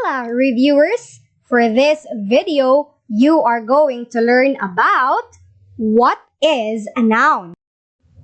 Hola, reviewers! For this video, you are going to learn about what is a noun.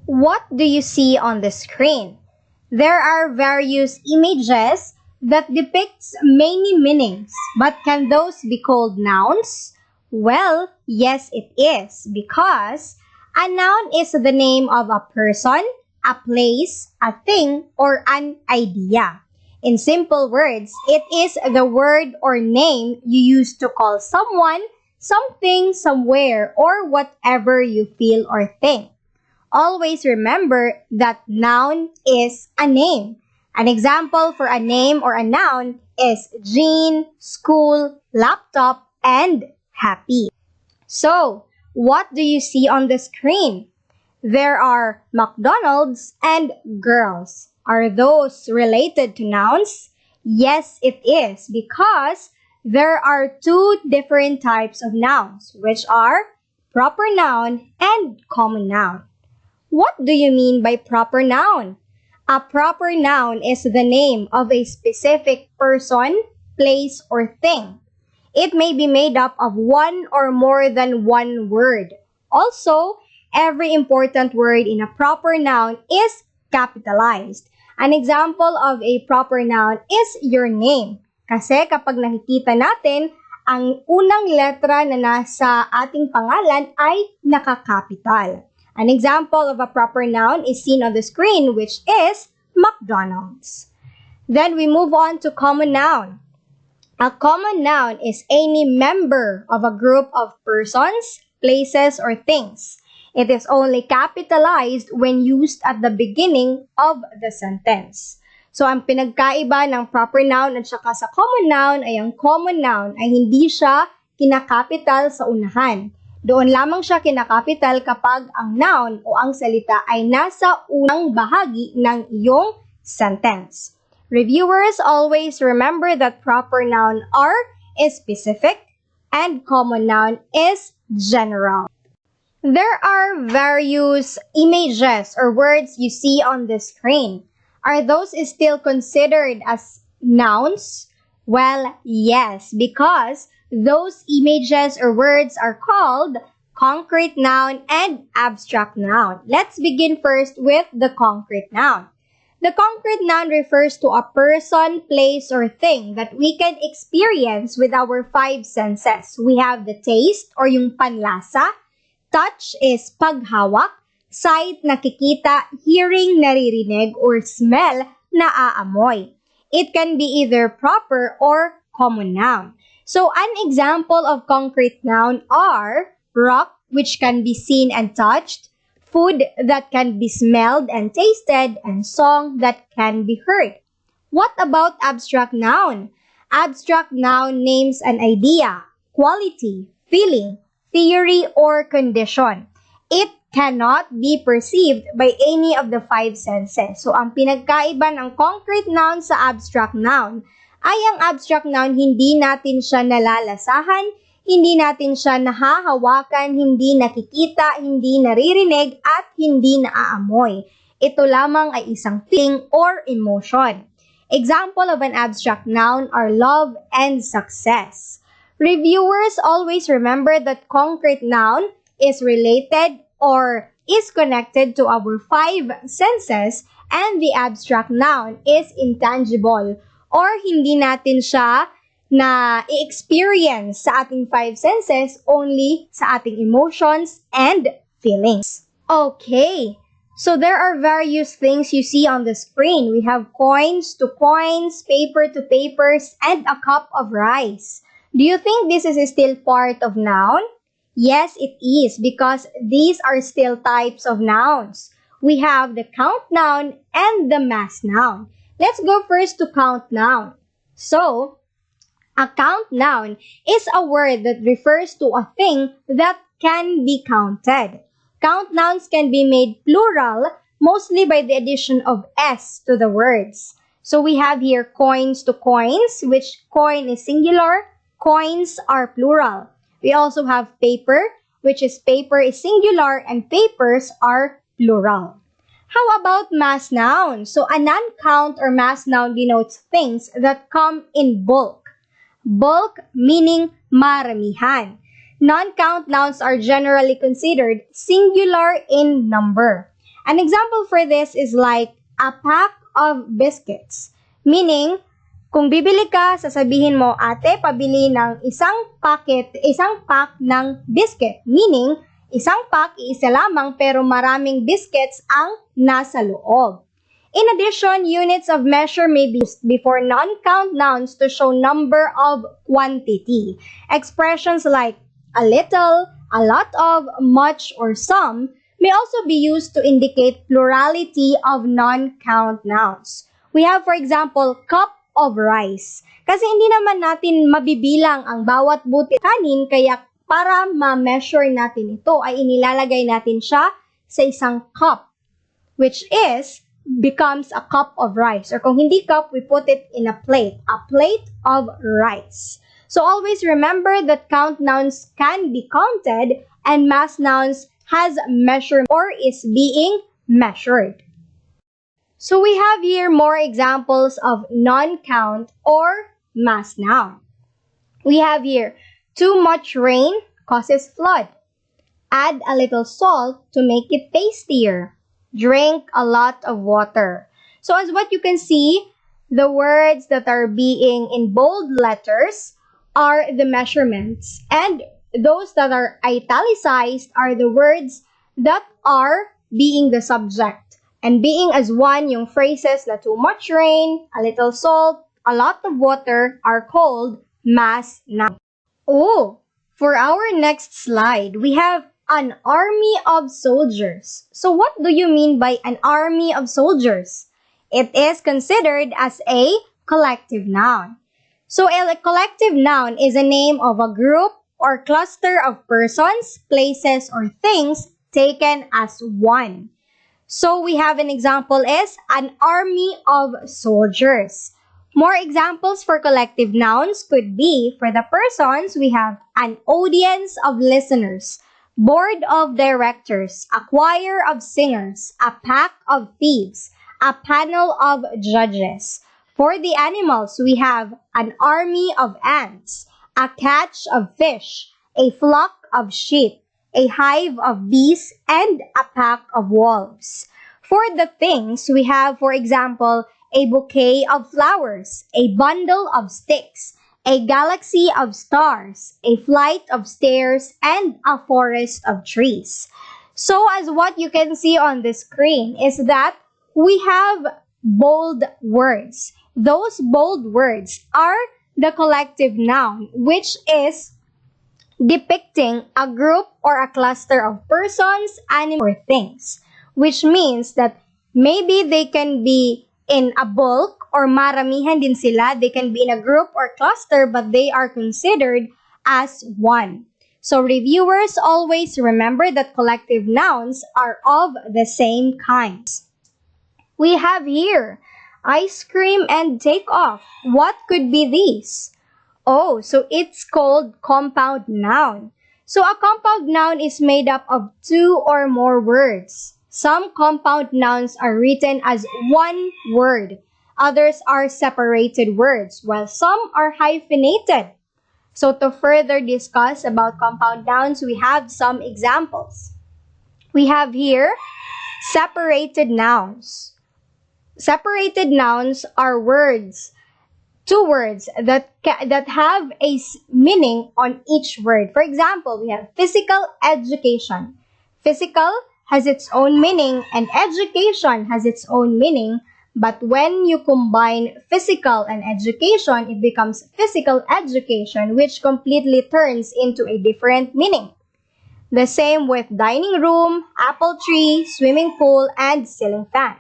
What do you see on the screen? There are various images that depicts many meanings, but can those be called nouns? Well, yes it is, because a noun is the name of a person, a place, a thing, or an idea. In simple words, it is the word or name you use to call someone, something, somewhere, or whatever you feel or think. Always remember that noun is a name. An example for a name or a noun is Jean, school, laptop, and happy. So, what do you see on the screen? There are McDonald's and girls. Are those related to nouns? Yes, it is, because there are two different types of nouns, which are proper noun and common noun. What do you mean by proper noun? A proper noun is the name of a specific person, place, or thing. It may be made up of one or more than one word. Also, every important word in a proper noun is capitalized. An example of a proper noun is your name. Kasi kapag nakikita natin, ang unang letra na nasa ating pangalan ay nakakapital. An example of a proper noun is seen on the screen, which is McDonald's. Then we move on to common noun. A common noun is any member of a group of persons, places, or things. It is only capitalized when used at the beginning of the sentence. So, ang pinagkaiba ng proper noun at saka sa common noun ay ang common noun ay hindi siya kinakapital sa unahan. Doon lamang siya kinakapital kapag ang noun o ang salita ay nasa unang bahagi ng iyong sentence. Reviewers, always remember that proper noun are specific and common noun is general. There are various images or words you see on the screen. Are those still considered as nouns? Well, yes, because those images or words are called concrete noun and abstract noun. Let's begin first with the concrete noun. The concrete noun refers to a person, place, or thing that we can experience with our five senses. We have the taste or yung panlasa. Touch is paghawak, sight nakikita, hearing naririnig, or smell naaamoy. It can be either proper or common noun. So an example of concrete noun are rock, which can be seen and touched, food that can be smelled and tasted, and song that can be heard. What about abstract noun? Abstract noun names an idea, quality, feeling, theory, or condition. It cannot be perceived by any of the five senses. So, ang pinagkaiba ng concrete noun sa abstract noun ay ang abstract noun hindi natin siya nalalasahan, hindi natin siya nahahawakan, hindi nakikita, hindi naririnig, at hindi naaamoy. Ito lamang ay isang feeling or emotion. Example of an abstract noun are love and success. Reviewers, always remember that concrete noun is related or is connected to our five senses, and the abstract noun is intangible or hindi natin siya na i-experience sa ating five senses, only sa ating emotions and feelings. Okay, so there are various things you see on the screen. We have coins to coins, paper to papers, and a cup of rice. Do you think this is still part of noun? Yes, it is, because these are still types of nouns. We have the count noun and the mass noun. Let's go first to count noun. So, a count noun is a word that refers to a thing that can be counted. Count nouns can be made plural, mostly by the addition of s to the words. So we have here coins to coins, which coin is singular, coins are plural. We also have paper, which is paper is singular, and papers are plural. How about mass noun? So a non-count or mass noun denotes things that come in bulk. Bulk meaning maramihan. Non-count nouns are generally considered singular in number. An example for this is like a pack of biscuits. Meaning, kung bibili ka, sasabihin mo, ate, pabili ng isang pack ng biscuit. Meaning, isang pack, isa lamang pero maraming biscuits ang nasa loob. In addition, units of measure may be used before non-count nouns to show number of quantity. Expressions like a little, a lot of, much, or some may also be used to indicate plurality of non-count nouns. We have, for example, cup of rice. Kasi hindi naman natin mabibilang ang bawat buti kanin, kaya para ma-measure natin ito ay inilalagay natin siya sa isang cup, which becomes a cup of rice. Or kung hindi cup, we put it in a plate of rice. So always remember that count nouns can be counted and mass nouns has measurement or is being measured. So we have here more examples of non-count or mass noun. We have here, too much rain causes flood. Add a little salt to make it tastier. Drink a lot of water. So as what you can see, the words that are being in bold letters are the measurements, and those that are italicized are the words that are being the subject. And being as one, yung phrases na too much rain, a little salt, a lot of water are called mass nouns. Oh, for our next slide, we have an army of soldiers. So what do you mean by an army of soldiers? It is considered as a collective noun. So a collective noun is a name of a group or cluster of persons, places, or things taken as one. So we have an example is an army of soldiers. More examples for collective nouns could be, for the persons, we have an audience of listeners, board of directors, a choir of singers, a pack of thieves, a panel of judges. For the animals, we have an army of ants, a catch of fish, a flock of sheep, a hive of bees, and a pack of wolves. For the things, we have, for example, a bouquet of flowers, a bundle of sticks, a galaxy of stars, a flight of stairs, and a forest of trees. So as what you can see on the screen is that we have bold words. Those bold words are the collective noun, which is depicting a group or a cluster of persons, animals, or things, which means that maybe they can be in a bulk or maramihan din sila. They can be in a group or cluster, but they are considered as one. So reviewers, always remember that collective nouns are of the same kinds. We have here ice cream and take off. What could be these? Oh, so it's called compound noun. So a compound noun is made up of two or more words. Some compound nouns are written as one word. Others are separated words, while some are hyphenated. So to further discuss about compound nouns, we have some examples. We have here separated nouns. Separated nouns are words, two words that have a meaning on each word. For example, we have physical education. Physical has its own meaning and education has its own meaning, but when you combine physical and education, it becomes physical education, which completely turns into a different meaning. The same with dining room, apple tree, swimming pool, and ceiling fan.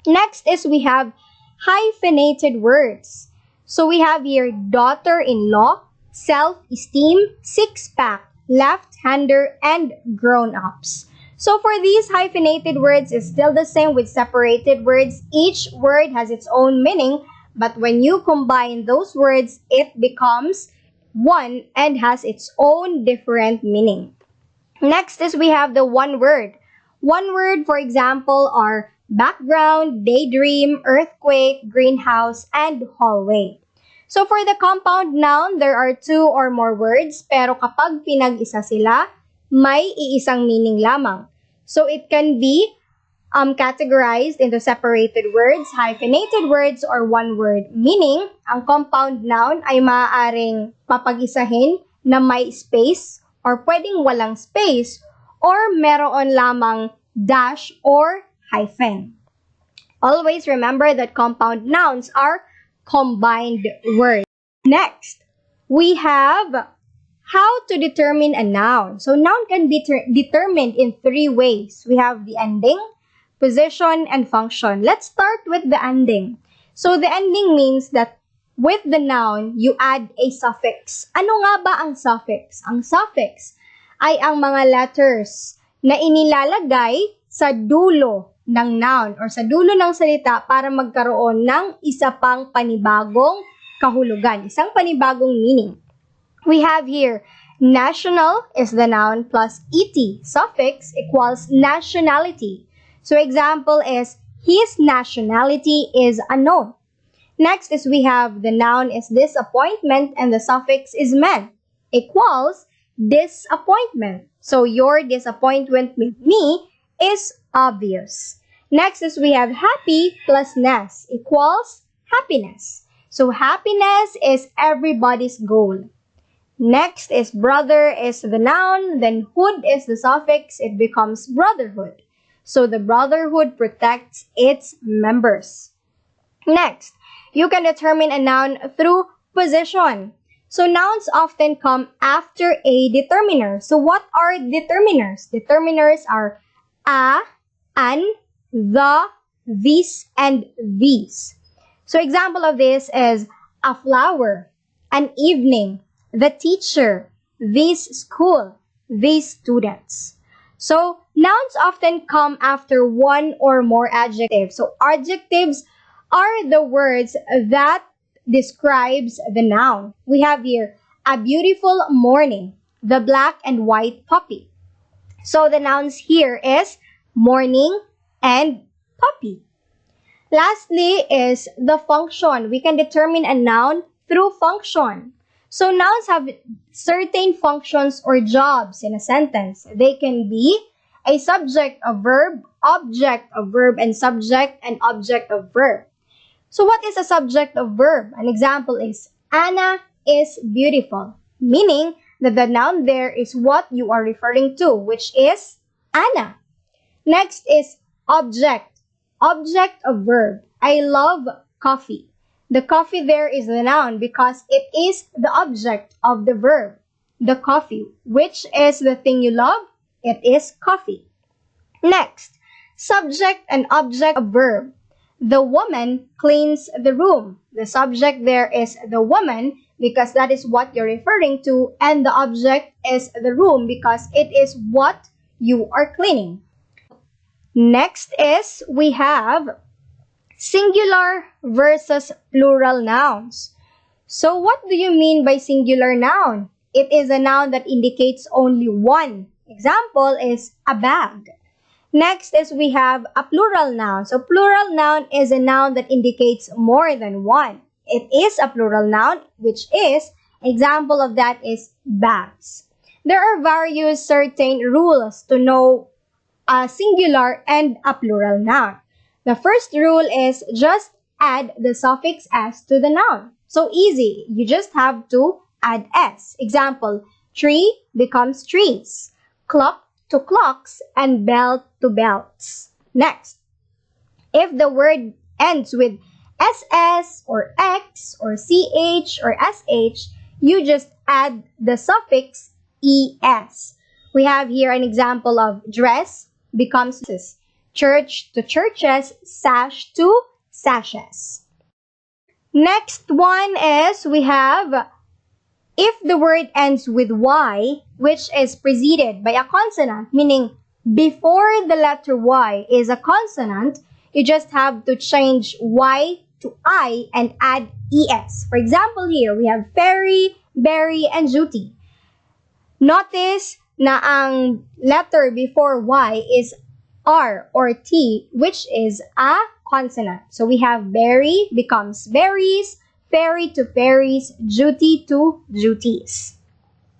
Next is we have hyphenated words. So we have here daughter-in-law, self-esteem, six-pack, left-hander, and grown-ups. So for these hyphenated words, it's still the same with separated words. Each word has its own meaning, but when you combine those words, it becomes one and has its own different meaning. Next is we have the one word. One word, for example, are background, daydream, earthquake, greenhouse, and hallway. So for the compound noun, there are two or more words, pero kapag pinag-isa sila, may iisang meaning lamang. So it can be categorized into separated words, hyphenated words, or one word. Meaning, ang compound noun ay maaaring papag-isahin na may space or pwedeng walang space or meron lamang dash or hyphen. Always remember that compound nouns are combined words. Next, we have how to determine a noun. So noun can be determined in three ways. We have the ending, position, and function. Let's start with the ending. So the ending means that with the noun, you add a suffix. Ano nga ba ang suffix? Ang suffix ay ang mga letters na inilalagay sa dulo ng noun or sa dulo ng salita para magkaroon ng isa pang panibagong kahulugan, isang panibagong meaning. We have here, national is the noun plus et, suffix equals nationality. So example is, his nationality is unknown. Next is we have the noun is disappointment and the suffix is men equals disappointment. So your disappointment with me is obvious. Next is we have happy plus ness equals happiness. So happiness is everybody's goal. Next is brother is the noun, then hood is the suffix, it becomes brotherhood. So the brotherhood protects its members. Next, you can determine a noun through position. So nouns often come after a determiner. So what are determiners? Determiners are a, an, the, this, and these. So example of this is a flower, an evening, the teacher, this school, these students. So nouns often come after one or more adjectives. So adjectives are the words that describes the noun. We have here a beautiful morning, the black and white puppy. So the nouns here is morning and puppy. Lastly is the function. We can determine a noun through function. So nouns have certain functions or jobs in a sentence. They can be a subject of verb, object of verb, and subject and object of verb. So what is a subject of verb? An example is, Anna is beautiful, meaning that the noun there is what you are referring to, which is Anna. Next is object, object of verb. I love coffee. The coffee there is the noun because it is the object of the verb, the coffee. Which is the thing you love? It is coffee. Next, subject and object of verb. The woman cleans the room. The subject there is the woman because that is what you're referring to, and the object is the room because it is what you are cleaning. Next is we have singular versus plural nouns. So what do you mean by singular noun? It is a noun that indicates only one. Example is a bag. Next is we have a plural noun. So plural noun is a noun that indicates more than one. It is a plural noun, which is, example of that is bags. There are various certain rules to know a singular and a plural noun. The first rule is just add the suffix s to the noun. So easy. You just have to add s. Example, tree becomes trees, clock to clocks, and belt to belts. Next, if the word ends with ss or x or ch or sh, you just add the suffix es. We have here an example of dress becomes church to churches, sash to sashes. Next one is we have if the word ends with y, which is preceded by a consonant, meaning before the letter y is a consonant, you just have to change y to I and add es. For example, here we have ferry, berry, and duty. Notice na ang letter before y is R or T, which is a consonant. So we have berry becomes berries, ferry to ferries, duty to duties.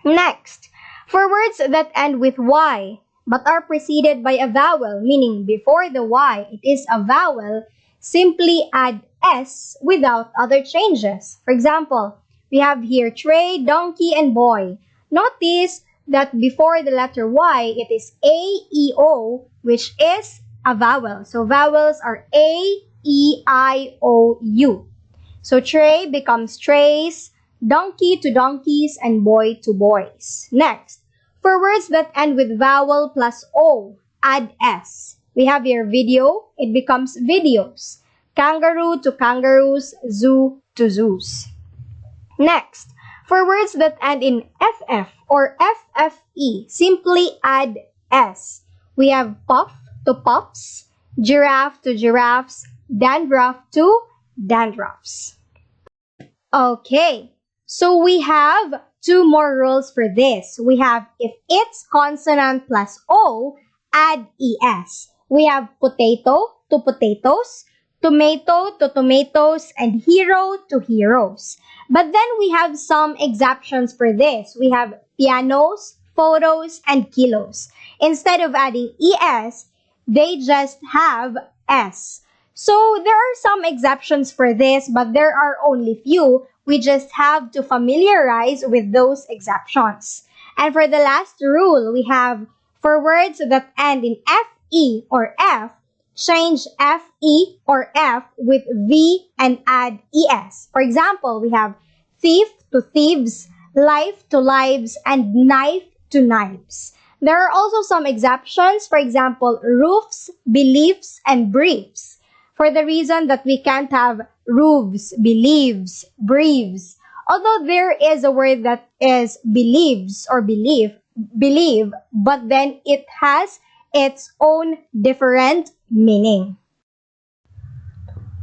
Next, for words that end with Y but are preceded by a vowel, meaning before the Y it is a vowel, simply add S without other changes. For example, we have here tray, donkey, and boy. Notice that before the letter Y, it is A, E, O, which is a vowel. So vowels are A, E, I, O, U. So tray becomes trays, donkey to donkeys, and boy to boys. Next, for words that end with vowel plus O, add S. We have here video, it becomes videos. Kangaroo to kangaroos, zoo to zoos. Next, for words that end in FF or FFE, simply add S. We have puff to puffs, giraffe to giraffes, dandruff to dandruffs. Okay, so we have two more rules for this. We have if it's consonant plus O, add ES. We have potato to potatoes, tomato to tomatoes, and hero to heroes. But then we have some exceptions for this. We have pianos, photos, and kilos. Instead of adding ES, they just have S. So there are some exceptions for this, but there are only few. We just have to familiarize with those exceptions. And for the last rule, we have for words that end in FE or F, change FE or F with V and add ES. For example, we have thief to thieves, life to lives, and knife to knives. There are also some exceptions, for example, roofs, beliefs, and briefs. For the reason that we can't have roofs, believes, briefs. Although there is a word that is believes or believe, but then it has its own different meaning.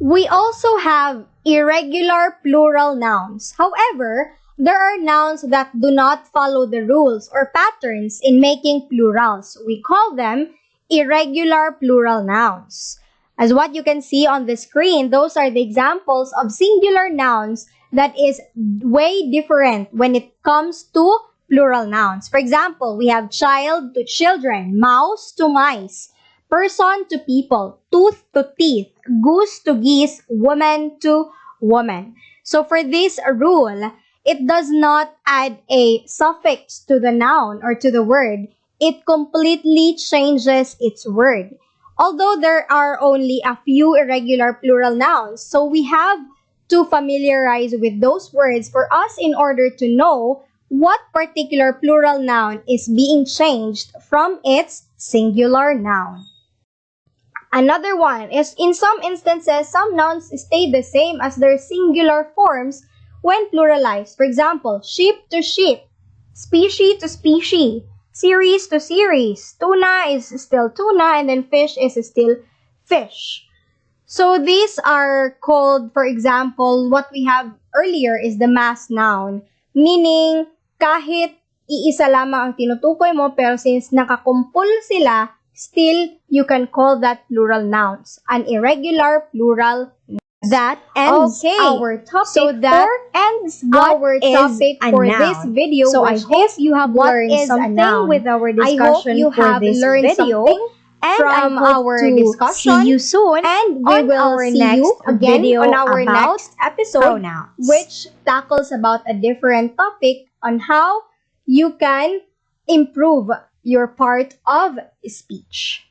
We also have irregular plural nouns. However, there are nouns that do not follow the rules or patterns in making plurals. We call them irregular plural nouns. As what you can see on the screen, those are the examples of singular nouns that is way different when it comes to plural nouns. For example, we have child to children, mouse to mice, person to people, tooth to teeth, goose to geese, woman to woman. So for this rule, it does not add a suffix to the noun or to the word. It completely changes its word. Although there are only a few irregular plural nouns, so we have to familiarize with those words for us in order to know what particular plural noun is being changed from its singular noun. Another one is in some instances, some nouns stay the same as their singular forms when pluralized. For example, sheep to sheep, species to species, series to series, tuna is still tuna, and then fish is still fish. So these are called, for example, what we have earlier is the mass noun, meaning kahit iisa lamang ang tinutukoy mo, pero since nakakumpul sila, still you can call that plural nouns, an irregular plural. That ends our topic. So that ends our topic for this video. So I hope you have learned something with our discussion for this video. From our discussion. See you soon, and we will see you again on our next episode, which tackles about a different topic on how you can improve your part of speech.